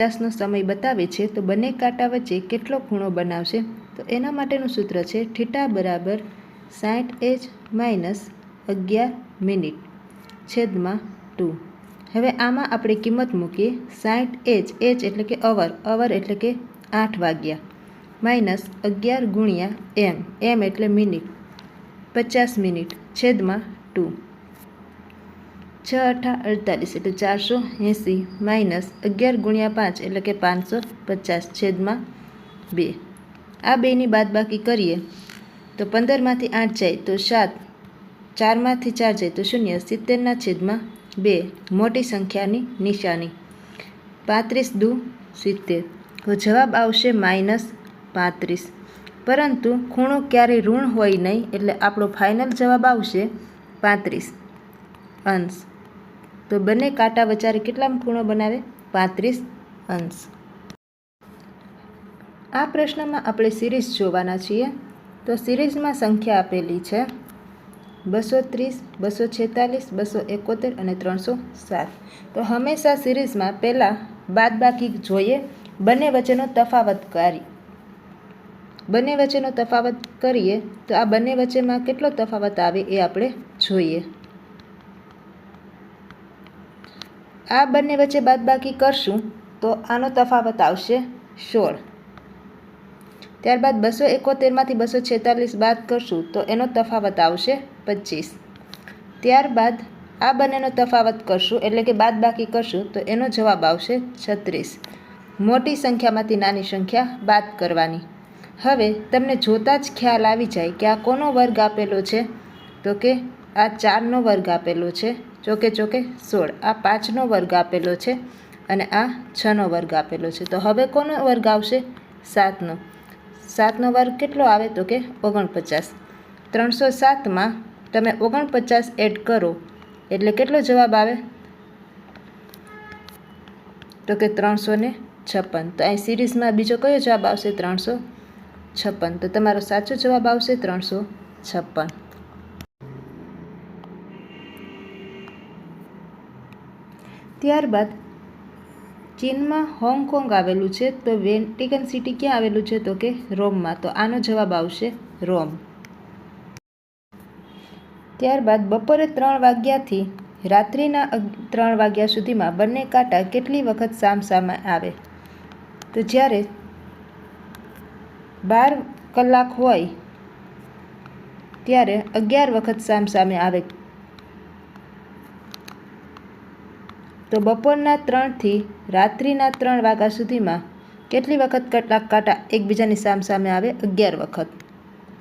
50નો સમય બતાવે છે તો બંને કાંટા વચ્ચે કેટલો ખૂણો બનાવશે? તો એના માટેનું સૂત્ર છે થીટા બરાબર 60h માઇનસ 11 મિનિટ છેદમાં 2. હવે આમાં આપણે કિંમત મૂકીએ. 60h એટલે કે અવર એટલે કે 8 વાગ્યા માઇનસ 11 ગુણ્યા એમ એટલે મિનિટ 50 મિનિટ છેદમાં 2. 6 8 48 એટલે 480 માઇનસ 11 ગુણ્યા 5 એટલે કે 550 છેદમાં 2. આ બેની બાદબાકી કરીએ તો 15માંથી 8 જાય તો 7, 4માંથી 4 જાય તો 0, 70ના છેદમાં 2 મોટી સંખ્યાની નિશાની 35 દુ 70. તો જવાબ આવશે -35. પરંતુ ખૂણો ક્યારેય ઋણ હોય નહીં એટલે આપણો ફાઇનલ જવાબ આવશે 35 અંશ. તો બંને કાંટા વચ્ચે કેટલા ખૂણો બનાવે? 35 અંશ. આ પ્રશ્નમાં આપણે સિરીઝ જોવાના છીએ. તો સિરીઝમાં સંખ્યા આપેલી છે 230, 246, 271 અને 307. તો હંમેશા સિરીઝમાં પહેલાં બાદબાકી જોઈએ, બંને વચ્ચેનો તફાવત કરીએ તો આ બંને વચ્ચેમાં કેટલો તફાવત આવે એ આપણે જોઈએ. આ બંને વચ્ચે બાદબાકી કરશું તો આનો તફાવત આવશે 16. ત્યારબાદ 271માંથી 246 બાદ કરશું તો એનો તફાવત આવશે 25. ત્યારબાદ આ બંનેનો તફાવત કરશું એટલે કે બાદબાકી કરશું તો એનો જવાબ આવશે 36. મોટી સંખ્યામાંથી નાની સંખ્યા બાદ કરવાની. હવે તમને જોતાં જ ખ્યાલ આવી જાય કે આ કોનો વર્ગ આપેલો છે? તો કે આ 4નો વર્ગ આપેલો છે, ચોકે 16. આ 5નો વર્ગ આપેલો છે અને આ 6નો વર્ગ આપેલો છે. તો હવે કોનો વર્ગ આવશે? 7નો. 7નો વર્ગ કેટલો આવે? તો કે 49. 307માં તમે 49 એડ કરો એટલે કેટલો જવાબ આવે? તો કે 356. તો અહીં સિરીઝમાં બીજો કયો જવાબ આવશે? 356. તો તમારો સાચો જવાબ આવશે 356. ત્યારબાદ ચીનમાં હોંગકોંગ આવેલું છે તો વેટિકન સિટી ક્યાં આવેલું છે? તો કે રોમમાં. તો આનો જવાબ આવશે રોમ. ત્યારબાદ બપોરે 3 વાગ્યાથી રાત્રિના 3 વાગ્યા સુધીમાં બંને કાંટા કેટલી વખત સામસામે આવે? તો જ્યારે 12 કલાક હોય ત્યારે 11 વખત સામસામે આવે. તો બપોરના 3થી રાત્રિના 3 વાગ્યા સુધીમાં કેટલી વખત કેટલાક કાંટા એકબીજાની સામસામે આવે? 11 વખત.